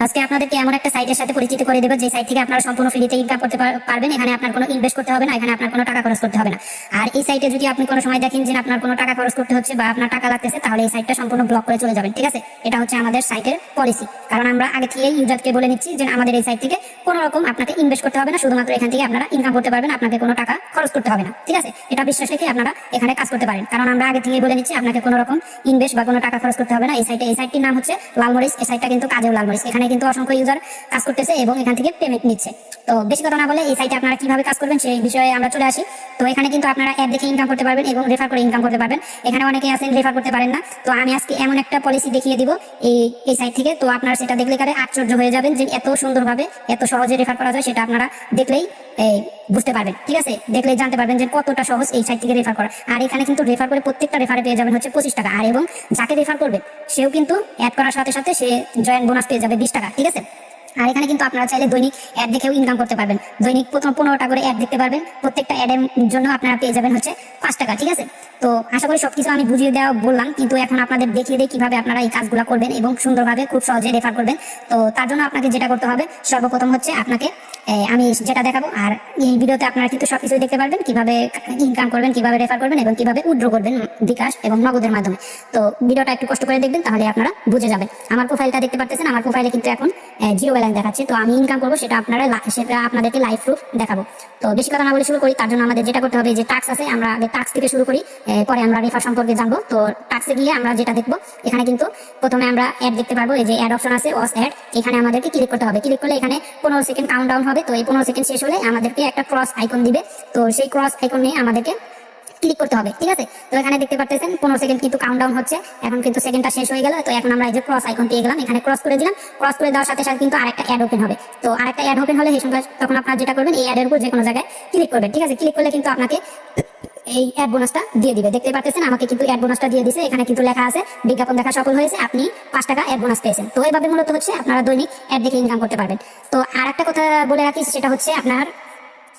আজকে আপনাদেরকে এমন একটা সাইটের সাথে পরিচিত করে দেবো যে সাইট থেকে আপনারা সম্পূর্ণ ফ্রিতে ইনকাম করতে পারবেন। এখানে আপনার কোনো ইনভেস্ট করতে হবে না, এখানে আপনার কোনো টাকা খরচ করতে হবে না। আর এই সাইটে যদি আপনি কোনো সময় দেখেন যে আপনার কোনো টাকা খরচ করতে হচ্ছে বা আপনার টাকা লাগতেছে, তাহলে এই সাইটটা সম্পূর্ণ ব্লক করে চলে যাবেন। ঠিক আছে, এটা হচ্ছে আমাদের সাইটের পলিসি। কারণ আমরা আগে থেকে ইউজারকে বলে নিচ্ছি যে আমাদের এই সাইট থেকে কোনো রকম আপনাকে ইনভেস্ট করতে হবে না, শুধুমাত্র এখান থেকে আপনারা ইনকাম করতে পারবেন, আপনাকে কোনো টাকা খরচ করতে হবে না। ঠিক আছে, এটা বিশ্বাস রেখে আপনারা এখানে কাজ করতে পারেন। কারণ আমরা আগে থেকে বলে নিচ্ছি আপনাকে কোনো রকম ইনভেস্ট বা কোনো টাকা খরচ করতে হবে না। এই সাইটটির নাম হচ্ছে লালমরিচ। এই সাইটটা কিন্তু কাজেও লালমরিচ। এখানে কিন্তু অসংখ্য ইউজার কাজ করতেছে এবং এখান থেকে পেমেন্ট নিচ্ছে। তো বেশি কথা না বলে এই সাইটে আপনারা কিভাবে কাজ করবেন সেই বিষয়ে আমরা চলে আসি। তো এখানে কিন্তু আপনারা অ্যাড দেখে ইনকাম করতে পারবেন এবং রেফার করে ইনকাম করতে পারবেন। এখানে অনেকে আছেন রেফার করতে পারেন না, তো আমি আজকে এমন একটা পলিসি দেখিয়ে দিব এই সাইট থেকে। তো আপনারা সেটা দেখলে কারে আশ্চর্য হয়ে যাবেন যে এত সুন্দরভাবে এত সহজে রেফার করা যায়, সেটা আপনারা দেখলেই বুঝতে পারবেন। ঠিক আছে, দেখলেই জানতে পারবেন যে কতটা সহজ এই সাইট থেকে রেফার করা। আর এখানে কিন্তু রেফার করে প্রত্যেকটা রেফারে পেয়ে যাবেন হচ্ছে 25 টাকা। আর এবং যাকে রেফার করবে সেও কিন্তু অ্যাড করার সাথে সাথে সে জয়েন্ট বোনাস পেয়ে যাবে 20 টাকা। ঠিক আছে, আর এখানে কিন্তু আপনারা চাইলে দৈনিক অ্যাড দেখেও ইনকাম করতে পারবেন। দৈনিক প্রথম 15টা করে অ্যাড দেখতে পারবেন। প্রত্যেকটা অ্যাডের জন্য আপনারা পেয়ে যাবেন হচ্ছে 5 টাকা। ঠিক আছে, তো আশা করি সবকিছু আমি বুঝিয়ে দেওয়া বললাম, কিন্তু এখন আপনাদের দেখিয়ে দিই কিভাবে আপনারা এই কাজগুলো করবেন এবং সুন্দরভাবে খুব সহজে রেফার করবেন। তো তার জন্য আপনাকে যেটা করতে হবে, সর্বপ্রথম হচ্ছে আপনাকে আমি যেটা দেখাবো, আর এই ভিডিওতে আপনারা কিন্তু সবকিছু দেখতে পারবেন, কিভাবে ইনকাম করবেন, কিভাবে রেফার করবেন এবং কিভাবে উইথড্র করবেন বিকাশ এবং নগদের মাধ্যমে। তো ভিডিওটা একটু কষ্ট করে দেখবেন, তাহলে আপনারা বুঝে যাবেন। আমার প্রোফাইলটা দেখতে পাচ্ছেন, আমার প্রোফাইলে কিন্তু এখন 0 ব্যালেন্স দেখাচ্ছে। তো আমি ইনকাম করবো সেটা আপনাদেরকে লাইভ প্রুফ দেখাবো। তো বেশি কথা না বলে শুরু করি। তার জন্য আমাদের যেটা করতে হবে, যে টাস্ক আছে, আমরা আগে টাস্ক থেকে শুরু করি, পরে আমরা রেফার সম্পর্কে জানবো। তো টাস্কে গিয়ে আমরা যেটা দেখবো, এখানে কিন্তু প্রথমে আমরা অ্যাড দেখতে পারবো। এই যে অ্যাড অপশন আছে, ওয়াচ অ্যাড, এখানে আমাদেরকে ক্লিক করতে হবে। ক্লিক করলে এখানে 15 সেকেন্ড কাউন্টডাউন হবে। তো এই 15 সেকেন্ড শেষ হলে আমাদেরকে একটা ক্রস আইকন দিবে। তো সেই ক্রস আইকন নিয়ে আমাদেরকে ক্লিক করতে হবে। ঠিক আছে, তো এখানে দেখতে পাচ্ছেন 15 সেকেন্ড কিন্তু কাউন্টডাউন হচ্ছে। এখন কিন্তু সেকেন্ডটা শেষ হয়ে গেল। তো এখন আমরা এই যে ক্রস আইকন পেয়ে গেলাম, এখানে ক্রস করে দিলাম। ক্রস করে দেওয়ার সাথে সাথে কিন্তু আরেকটা অ্যাড ওপেন হবে। তো আরেকটা অ্যাড ওপেন হলে এই সঙ্গে তখন আপনারা যেটা করবেন, এই অ্যাডের উপর যে কোনো জায়গায় ক্লিক করবেন। ঠিক আছে, ক্লিক করলে কিন্তু আপনাকে এই অ্যাড বোনাসটা দিয়ে দিবে। দেখতে পাচ্ছেন আমাকে কিন্তু অ্যাড বোনাসটা দিয়ে দিয়েছে। এখানে কিন্তু লেখা আছে বিজ্ঞাপন দেখা সফল হয়েছে, আপনি 5 টাকা অ্যাড বোনাস পেয়েছেন। তো এইভাবে মূলত হচ্ছে আপনারা দৈনিক অ্যাড দেখে ইনকাম করতে পারবেন। তো আর একটা কথা বলে রাখি, সেটা হচ্ছে আপনার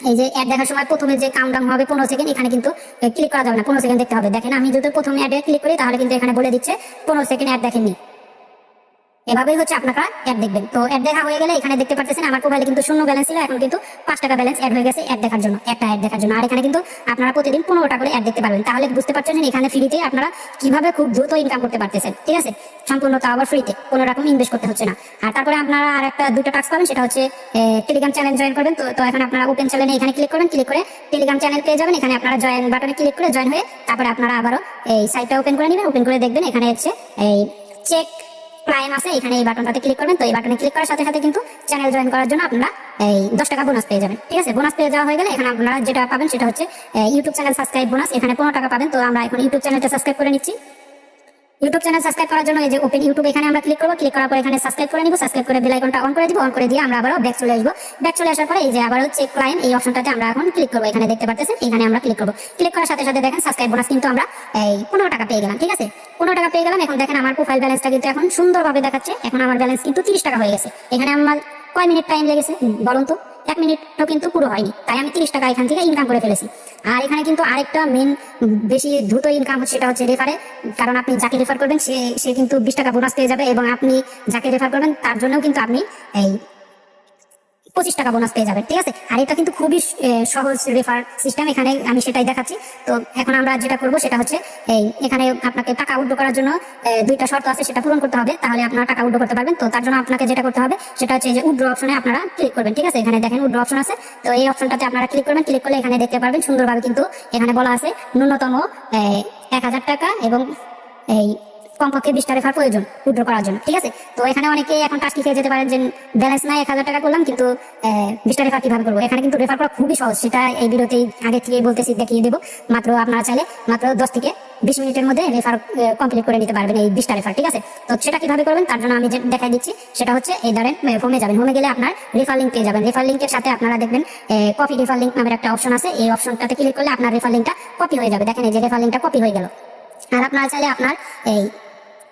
এই যে অ্যাড দেখার সময় প্রথমে যে কাউন্টডাউন হবে 15 সেকেন্ড, এখানে কিন্তু ক্লিক করা যাবে না, 15 সেকেন্ড দেখতে হবে। দেখেন আমি যদি প্রথমে অ্যাডে ক্লিক করি, তাহলে কিন্তু এখানে বলে দিচ্ছে 15 সেকেন্ড অ্যাড দেখেননি। এভাবেই হচ্ছে আপনারা অ্যাড দেখবেন। তো অ্যাড দেখা হয়ে গেলে এখানে দেখতে পাচ্ছেন আমার মোবাইলে কিন্তু 0 ব্যালেন্স ছিল, এখন কিন্তু 5 টাকা ব্যালেন্স অ্যাড হয়ে গেছে অ্যাড দেখার জন্য, একটা অ্যাড দেখার জন্য। আর এখানে কিন্তু আপনারা প্রতিদিন 15টা করে অ্যাড দেখতে পারবেন। তাহলে বুঝতে পারছেন এখানে ফ্রিতে আপনারা কিভাবে খুব দ্রুত ইনকাম করতে পারতেছেন। ঠিক আছে, সম্পূর্ণ তা আবার ফ্রিতে, কোনো রকম ইনভেস্ট করতে হচ্ছে না। আর তারপরে আপনারা আর একটা 2টা টাস্ক পাবেন, সেটা হচ্ছে টেলিগ্রাম চ্যানেল জয়েন করবেন। তো এখন আপনারা ওপেন চ্যানেলে এখানে ক্লিক করবেন, ক্লিক করে টেলিগ্রাম চ্যানেল পেয়ে যাবেন। এখানে আপনারা জয়েন বাটনে ক্লিক করে জয়েন হয়ে তারপরে আপনারা আবারও এই সাইটটা ওপেন করে নেবেন। ওপেন করে দেখবেন এখানে হচ্ছে এই চেক প্রাইম আছে, এখানে এই বাটনটাতে ক্লিক করবেন। তো এই বাটনে ক্লিক করার সাথে সাথে কিন্তু চ্যানেল জয়েন করার জন্য আপনারা এই 10 টাকা বোনাস পেয়ে যাবেন। ঠিক আছে, বোনাস পেয়ে যাওয়া হয়ে গেলে এখানে আপনারা যেটা পাবেন সেটা হচ্ছে ইউটিউব চ্যানেল সাবস্ক্রাইব বোনাস, এখানে 15 টাকা পাবেন। তো আমরা এখন ইউটিউব চ্যানেলটা সাবস্ক্রাইব করে নিচ্ছি। ইউটিউব চ্যানেল সাবস্ক্রাইব করার জন্য এই যে ওপেন ইউটিউব, এখানে আমরা ক্লিক করবো। ক্লিক করার পর এখানে সাবস্ক্রাইব করে নিব। সাবস্ক্রাইব করে বেল আইকনটা অন করে দিব। অন করে দিয়ে আমরা আবারও ব্যাক চলে আসবো। ব্যাক চলে আসার পরে এই যে আবারও চেক ক্লাইম, এই অপশনটাতে আমরা এখন ক্লিক করবো। এখানে দেখতে পাচ্ছেন, এখানে আমরা ক্লিক করবো। ক্লিক করার সাথে সাথে দেখেন সাবস্ক্রাইব বোনাস কিন্তু আমরা এই 15 টাকা পেয়ে গেলাম। ঠিক আছে, 15 টাকা পেয়ে গেলাম। এখন দেখেন আমার প্রোফাইল ব্যালেন্সটা কিন্তু এখন সুন্দরভাবে দেখাচ্ছে। এখন আমার ব্যালেন্স কিন্তু 30 টাকা হয়ে গেছে। এখানে আমার কয় মিনিট টাইম লেগেছে বলুন তো? 1 মিনিটও কিন্তু পুরো হয়নি, তাই আমি 30 টাকা এখান থেকে ইনকাম করে ফেলেছি। আর এখানে কিন্তু আরেকটা মেন বেশি দ্রুত ইনকাম হচ্ছে, সেটা হচ্ছে রেফারে। কারণ আপনি যাকে রেফার করবেন সে কিন্তু 20 টাকা বোনাস পেয়ে যাবে, এবং আপনি যাকে রেফার করবেন তার জন্যও কিন্তু আপনি এই 25 টাকা বোনাস পেয়ে যাবেন। ঠিক আছে, আর এটা কিন্তু খুবই সহজ রেফার সিস্টেম, এখানে আমি সেটাই দেখাচ্ছি। তো এখন আমরা যেটা করবো সেটা হচ্ছে এখানে আপনাকে টাকা উইথড্র করার জন্য 2টা শর্ত আছে, সেটা পূরণ করতে হবে, তাহলে আপনারা টাকা উইথড্র করতে পারবেন। তো তার জন্য আপনাকে যেটা করতে হবে সেটা হচ্ছে যে উইথড্র অপশনে আপনারা ক্লিক করবেন। ঠিক আছে, এখানে দেখেন উইথড্র অপশন আছে। তো এই অপশনটাতে আপনারা ক্লিক করবেন। ক্লিক করলে এখানে দেখতে পারবেন সুন্দরভাবে কিন্তু এখানে বলা আছে ন্যূনতম 1000 টাকা এবং এই কমপক্ষে 20টা রেফার প্রয়োজন উইথড্র করার জন্য। ঠিক আছে, তো এখানে অনেকে এখন টাস্ক লিখে যেতে পারেন যে ব্যালেন্স নাই, 1000 টাকা করলাম, কিন্তু 20টা রেফার কিভাবে করবো? এখানে কিন্তু রেফার করা খুবই সহজ, সেটা এই ভিডিওতেই আগে থেকে বলতেছি, দেখিয়ে দেবো। মাত্র আপনারা চাইলে মাত্র 10 থেকে 20 মিনিটের মধ্যে রেফার কমপ্লিট করে নিতে পারবেন এই 20টা রেফার। ঠিক আছে, তো সেটা কিভাবে করবেন তার জন্য আমি যে দেখাই দিচ্ছি, সেটা হচ্ছে এই ধরেন হোমে যাবেন। হোমে গেলে আপনার রেফার লিঙ্ক পেয়ে যাবেন। রেফার লিঙ্কের সাথে আপনারা দেখবেন কপি রেফার লিঙ্ক নামের একটা অপশন আছে। এই অপশনটাতে ক্লিক করলে আপনার রেফার লিঙ্কটা কপি হয়ে যাবে। দেখেন এই যে রেফার লিঙ্কটা কপি হয়ে গেল। আর আপনারা চাইলে আপনার এই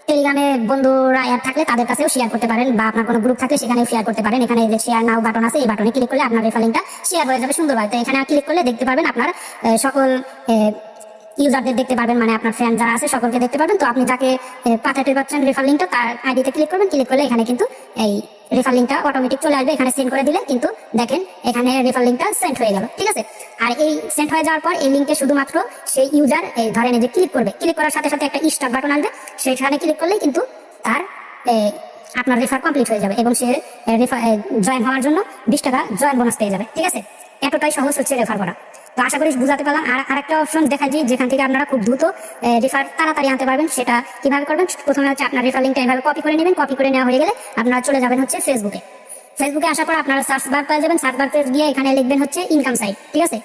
টেলিগ্রামে বন্ধুরা অ্যাড থাকলে তাদের কাছেও শেয়ার করতে পারেন, বা আপনার কোনো গ্রুপ থাকলে সেখানেও শেয়ার করতে পারেন। এখানে যে শেয়ার নাও বাটন আছে, এই বাটনে ক্লিক করলে আপনার রেফার লিঙ্কটা শেয়ার হয়ে যাবে সুন্দরভাবে। তো এখানে ক্লিক করলে দেখতে পারবেন আপনার সকল ইউজারদের দেখতে পারবেন, মানে আপনার ফ্রেন্ড যারা আছে সকলকে দেখতে পারবেন। তো আপনি যাকে পাঠাতে পারছেন রেফার লিঙ্কটা, তার আইডিতে ক্লিক করবেন। ক্লিক করলে এখানে কিন্তু এই রেফার লিঙ্কটা অটোমেটিক চলে আসবে, এখানে সেন্ড করে দিলে কিন্তু দেখেন এখানে রেফার লিঙ্কটা সেন্ড হয়ে গেল, ঠিক আছে। আর এই সেন্ড হয়ে যাওয়ার পর এই লিঙ্কে শুধুমাত্র সেই ইউজার ধরেন যে ক্লিক করবে, ক্লিক করার সাথে সাথে একটা স্টার্ট বাটন আসবে, সেখানে ক্লিক করলেই কিন্তু তার আপনার রেফার কমপ্লিট হয়ে যাবে এবং সে জয়েন হওয়ার জন্য 20 টাকা জয়েন বোনাস পেয়ে যাবে, ঠিক আছে। এতটাই সহজ হচ্ছে রেফার করা। তো আশা করি বুঝাতে পারলাম। আর আরেকটা অপশন দেখা যায় যেখান থেকে আপনারা খুব দ্রুত রেফার তাড়াতাড়ি আনতে পারবেন, সেটা কিভাবে করবেন। প্রথমে হচ্ছে আপনার রেফার লিঙ্কটা এভাবে কপি করে নেবেন, কপি করে নেওয়া হয়ে গেলে আপনারা চলে যাবেন হচ্ছে ফেসবুকে আসার পর আপনারা সার্চ বার পেয়ে যাবেন, সার্চ বারে গিয়ে এখানে লিখবেন হচ্ছে ইনকাম সাইট, ঠিক আছে।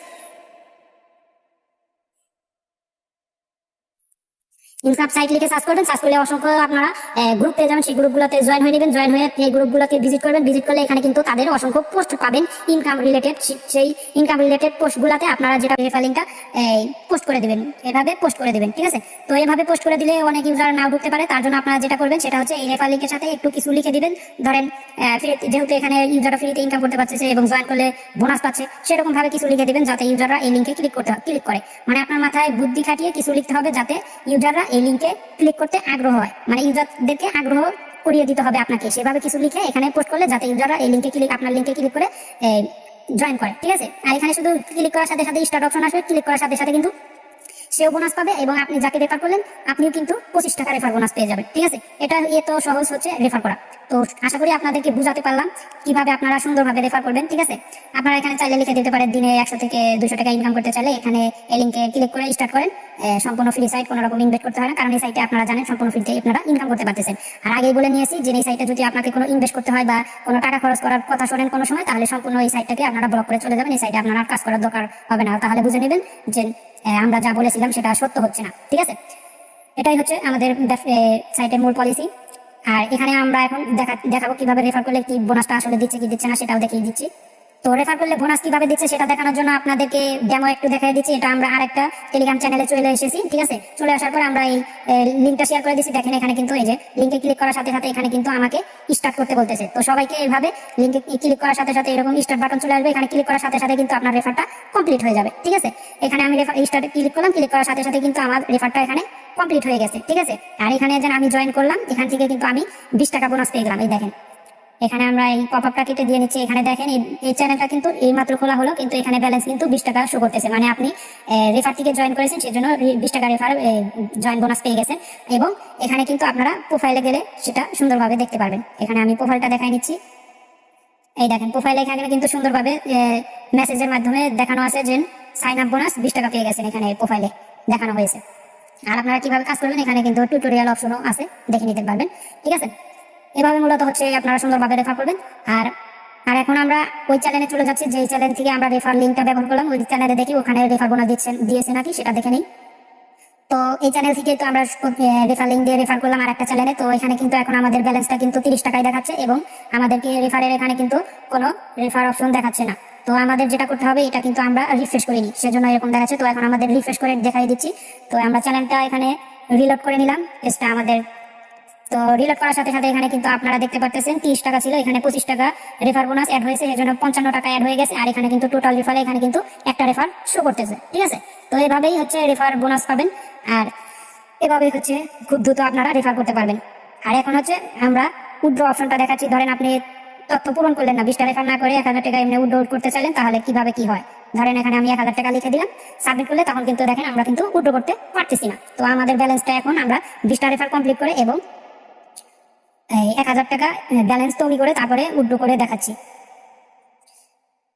ইনকাম সাইট লিখে সার্চ করবেন, সার্চ করলে অসংখ্য আপনারা গ্রুপ পেয়ে যাবেন, সেই গ্রুপগুলোতে জয়েন হয়ে নেবেন, জয়েন হয়ে এই গ্রুপগুলোতে ভিজিট করবেন, ভিজিট করলে এখানে কিন্তু তাদের অসংখ্য পোস্ট পাবেন ইনকাম রিলেটেড। সেই ইনকাম রিলেটেড পোস্টগুলোতে আপনারা যেটা রেফার লিঙ্কটা পোস্ট করে দিবেন, এভাবে পোস্ট করে দিবেন, ঠিক আছে। তো এভাবে পোস্ট করে দিলে অনেক ইউজার নাও ঢুকতে পারে, তার জন্য আপনারা যেটা করবেন সেটা হচ্ছে এই রেফার লিঙ্কের সাথে একটু কিছু লিখে দিবেন। ধরেন যেহেতু এখানে ইউজাররা ফ্রিতে ইনকাম করতে পারছে এবং জয়েন করলে বোনাস পাচ্ছে, সেরকম ভাবে কিছু লিখে দিবেন যাতে ইউজাররা এই লিঙ্কে ক্লিক করে। মানে আপনার মাথায় বুদ্ধি খাটিয়ে কিছু লিখতে হবে যাতে ইউজাররা এই লিঙ্কে ক্লিক করতে আগ্রহ হয়, মানে ইউজারদেরকে আগ্রহ করিয়ে দিতে হবে আপনাকে। সেভাবে কিছু লিখে এখানে পোস্ট করলে যাতে ইউজাররা এই লিঙ্কে আপনার লিঙ্কে ক্লিক করে জয়েন করে, ঠিক আছে। আর এখানে শুধু ক্লিক করার সাথে সাথে স্টার্ট অপশন আসবে, ক্লিক করার সাথে সাথে কিন্তু সেও বোনাস পাবে এবং আপনি যাকে রেফার করলেন আপনিও কিন্তু 25 টাকা রেফার বোনাস পেয়ে যাবেন, ঠিক আছে। এটা এত সহজ হচ্ছে রেফার করা। তো আশা করি আপনাদেরকে বুঝাতে পারলাম কিভাবে আপনারা সুন্দরভাবে রেফার করবেন, ঠিক আছে। আপনারা এখানে চাইলে লিখে দিতে পারেন দিনে 100 থেকে 200 টাকা ইনকাম করতে চাইলে এখানে এই লিঙ্কে ক্লিক করে স্টার্ট করেন। সম্পূর্ণ ফ্রি সাইট, কোনো রকম ইনভেস্ট করতে হয় না, কারণ এই সাইটে আপনারা জানেন সম্পূর্ণ ফ্রিতে আপনারা ইনকাম করতে পারতেছেন। আর আগেই বলে নিয়েছি যে এই সাইটে যদি আপনাকে কোনো ইনভেস্ট করতে হয় বা কোনো টাকা খরচ করার কথা শোনেন কোনো সময়, তাহলে সম্পূর্ণ এই সাইটটাকে আপনারা ব্লক করে চলে যাবেন। এই সাইটে আপনারা কাজ করার দরকার হবে না, তাহলে বুঝে নেবেন যে আমরা যা বলেছিলাম সেটা সত্য হচ্ছে না, ঠিক আছে। এটাই হচ্ছে আমাদের সাইটের মূল পলিসি। আর এখানে আমরা এখন দেখাবো কিভাবে রেফার করলে কি বোনাসটা আসলে দিচ্ছে কি দিচ্ছে না সেটাও দেখিয়ে দিচ্ছি। তো রেফার করলে বোনাস কিভাবে দিচ্ছে সেটা দেখানোর জন্য আপনাদেরকে ডেমো একটু দেখাই দিচ্ছি। এটা আমরা আরেকটা টেলিগ্রাম চ্যানেলে চলে এসেছি, ঠিক আছে। চলে আসার পর আমরা এই লিঙ্কটা শেয়ার করে দিচ্ছি। দেখেন এখানে কিন্তু এই যে লিঙ্কে ক্লিক করার সাথে সাথে এখানে কিন্তু আমাকে স্টার্ট করতে বলতেছে। তো সবাইকে এইভাবে লিঙ্কে ক্লিক করার সাথে সাথে এরকম স্টার্ট বাটন চলে আসবে, এখানে ক্লিক করার সাথে সাথে কিন্তু আপনার রেফারটা কমপ্লিট হয়ে যাবে, ঠিক আছে। এখানে আমি স্টার্টে ক্লিক করলাম, ক্লিক করার সাথে সাথে কিন্তু আমার রেফারটা এখানে কমপ্লিট হয়ে গেছে, ঠিক আছে। আর এখানে যেন আমি জয়েন করলাম, এখান থেকে কিন্তু আমি 20 টাকা বোনাস পেয়ে গেলাম। এই দেখেন এখানে আমরা এই পপআপটা কেটে দিয়ে নিচ্ছি। এখানে দেখেন এই চ্যানেলটা কিন্তু এই মাত্র খোলা হলো, কিন্তু এখানে ব্যালেন্স কিন্তু 20 টাকা শো করতেছে, মানে আপনি রেফার থেকে জয়েন করেছেন সেজন্য 20 টাকা রেফার জয়েন বোনাস পেয়ে গেছেন। এবং এখানে কিন্তু আপনারা প্রোফাইলে গেলে সেটা সুন্দরভাবে দেখতে পারবেন। এখানে আমি প্রোফাইলটা দেখাই নিচ্ছি। এই দেখেন প্রোফাইলে এখানে কিন্তু সুন্দরভাবে মেসেজের মাধ্যমে দেখানো আছে যে সাইন আপ বোনাস 20 টাকা পেয়ে গেছেন, এখানে প্রোফাইলে দেখানো হয়েছে। আর আপনারা কিভাবে কাজ করবেন এখানে কিন্তু টিউটোরিয়াল অপশনও আছে, দেখে নিতে পারবেন, ঠিক আছে। এভাবে মূলত হচ্ছে আপনারা সুন্দরভাবে রেফার করবেন। আর এখন আমরা ওই চ্যানেলে চলে যাচ্ছি, যে চ্যানেল থেকে আমরা রেফার লিঙ্কটা ব্যবহার করলাম, ওই চ্যানেলে দেখি ওখানে রেফার বোনাস দিয়েছে নাকি সেটা দেখে নিই। তো এই চ্যানেল থেকে তো আমরা রেফার লিঙ্ক দিয়ে রেফার করলাম আর একটা চ্যানেলে। তো এখানে কিন্তু এখন আমাদের ব্যালেন্সটা কিন্তু 30 টাকায় দেখাচ্ছে এবং আমাদেরকে রেফারের এখানে কিন্তু কোনো রেফার অপশন দেখাচ্ছে না। তো আমাদের যেটা করতে হবে এটা কিন্তু আমরা রিফ্রেশ করিনি, সেজন্য এরকম দেখাচ্ছে। তো এখন আমাদের রিফ্রেশ করে দেখাই দিচ্ছি। তো আমরা চ্যানেলটা এখানে রিলোড করে নিলাম, পেজটা আমাদের। তো রিলোড করার সাথে সাথে এখানে কিন্তু আপনারা দেখতে পাচ্ছেন 30 টাকা ছিল, এখানে 25 টাকা রেফার বোনাস অ্যাড হয়েছে, এর জন্য 55 টাকা অ্যাড হয়ে গেছে। আর এখানে কিন্তু টোটাল রেফারে এখানে কিন্তু একটা রেফার শো করতেছে, ঠিক আছে। তো এভাবেই হচ্ছে রেফার বোনাস পাবেন আর এভাবেই হচ্ছে খুব দ্রুত আপনারা রেফার করতে পারবেন। আর এখন হচ্ছে আমরা উইথড্র অপশনটা দেখাচ্ছি। ধরেন আপনি তথ্য পূরণ করলেন না, 20 টা রেফার না করে 1000 টাকা এমনি উইথড্র করতে চাইলেন, তাহলে কিভাবে কি হয়। ধরেন এখানে আমি 1000 টাকা লিখে দিলাম, সাবমিট করলে তখন কিন্তু দেখেন আমরা কিন্তু উইথড্র করতে পারতেছি না। তো আমাদের ব্যালেন্সটা এখন আমরা 20 টা রেফার কমপ্লিট করে এবং 1000 টাকা ব্যালেন্স তৈরি করে তারপরে উইথড্র করে দেখাচ্ছি।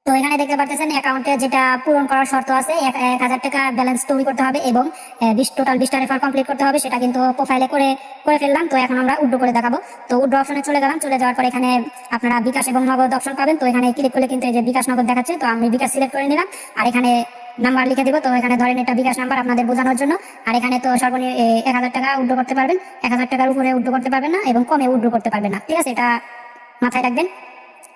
তো এখানে দেখতে পাচ্ছেন অ্যাকাউন্টে যেটা পূরণ করার শর্ত আছে, 1000 টাকা ব্যালেন্স তৈরি করতে হবে এবং টোটাল 20 টা রেফার কমপ্লিট করতে হবে, সেটা কিন্তু প্রোফাইলে করে ফেললাম। তো এখন আমরা উইথড্র করে দেখাবো। তো উইথড্র অপশনে চলে গেলাম, চলে যাওয়ার পর এখানে আপনারা বিকাশ এবং নগদ অপশন পাবেন। তো এখানে ক্লিক করলে কিন্তু এই যে বিকাশ নগদ দেখাচ্ছে, তো আমি বিকাশ সিলেক্ট করে নিলাম আর এখানে নাম্বার লিখে দিব। তো এখানে ধরেন এটা বিকাশ নাম্বার আপনাদের বোঝানোর জন্য। আর এখানে তো সর্বনিম্ন 1000 টাকা উইথড্র করতে পারবেন, 1000 টাকার উপরে উইথড্র করতে পারবেন না এবং কমে উইথড্র করতে পারবেন না, ঠিক আছে, এটা মাথায় রাখবেন।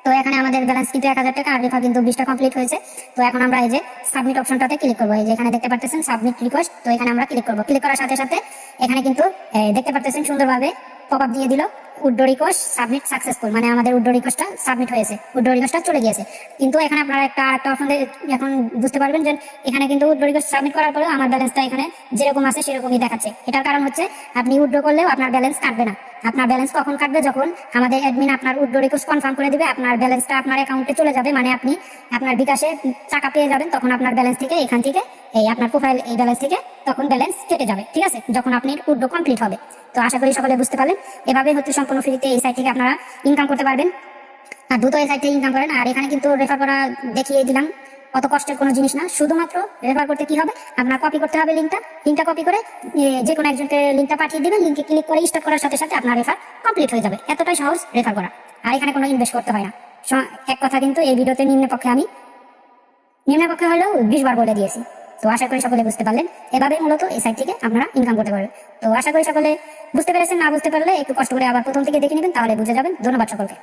তো এখানে আমাদের ব্যালেন্স কিন্তু 1000 টাকা আর রেফার কিন্তু 20 টা কমপ্লিট হয়েছে। তো এখন আমরা এই যে সাবমিট অপশনটাতে ক্লিক করবো, এই যে এখানে দেখতে পাচ্ছেন সাবমিট রিকোয়েস্ট। তো এখানে আমরা ক্লিক করবো, ক্লিক করার সাথে সাথে এখানে কিন্তু দেখতে পাচ্ছেন সুন্দরভাবে পপ আপ দিয়ে দিল উইথড্র রিকোয়েস্ট সাবমিট সাকসেসফুল, মানে আমাদের উইথড্র রিকোয়েস্টটা সাবমিট হয়েছে, উইথড্র রিকোয়েস্টটা চলে গিয়েছে। কিন্তু এখানে আপনারা একটা অপশন এখন বুঝতে পারবেন যে এখানে কিন্তু উইথড্র রিকোয়েস্ট সাবমিট করার পরেও আমার ব্যালেন্সটা এখানে যেরকম আছে সেরকমই দেখাচ্ছে। এটার কারণ হচ্ছে আপনি উইথড্র করলেও আপনার ব্যালেন্স কাটবে না। আপনার ব্যালেন্স কখন কাটবে? যখন আমাদের অ্যাডমিন আপনার উইথড্র রিকোয়েস্ট কনফার্ম করে দিবে, আপনার ব্যালেন্সটা আপনার অ্যাকাউন্টে চলে যাবে, মানে আপনি আপনার বিকাশে টাকা পেয়ে যাবেন, তখন আপনার ব্যালেন্স থেকে এখান থেকে এই আপনার প্রোফাইল এই ব্যালেন্স থেকে তখন ব্যালেন্স কেটে যাবে, ঠিক আছে, যখন আপনি উইথড্র কমপ্লিট হবে। তো আশা করি সকলে বুঝতে পারলেন। এভাবে হচ্ছে সম্পূর্ণ ফ্রিতে এই সাইট থেকে আপনারা ইনকাম করতে পারবেন, আর দ্রুত এই সাইট থেকে ইনকাম করেন। আর এখানে কিন্তু রেফার করা দেখিয়ে দিলাম, অত কষ্টের কোনো জিনিস না। শুধুমাত্র রেফার করতে কি হবে, আপনার কপি করতে হবে লিঙ্কটা কপি করে যে কোনো একজনকে লিঙ্কটা পাঠিয়ে দিবেন, লিঙ্কে ক্লিক করে স্টার্ট করার সাথে সাথে আপনার রেফার কমপ্লিট হয়ে যাবে। এতটাই সহজ রেফার করা, আর এখানে কোনো ইনভেস্ট করতে হয় না। এক কথা কিন্তু এই ভিডিওতে নিম্নপক্ষে হলেও 20 বার বলে দিয়েছি। তো আশা করি সকলে বুঝতে পারলেন। এভাবে মূলত এই সাইট থেকে আপনারা ইনকাম করতে পারবেন। তো আশা করি সকলে বুঝতে পেরেছেন। না বুঝতে পারলে একটু কষ্ট করে আবার প্রথম থেকে দেখে নেবেন, তাহলে বুঝে যাবেন। ধন্যবাদ সকলকে।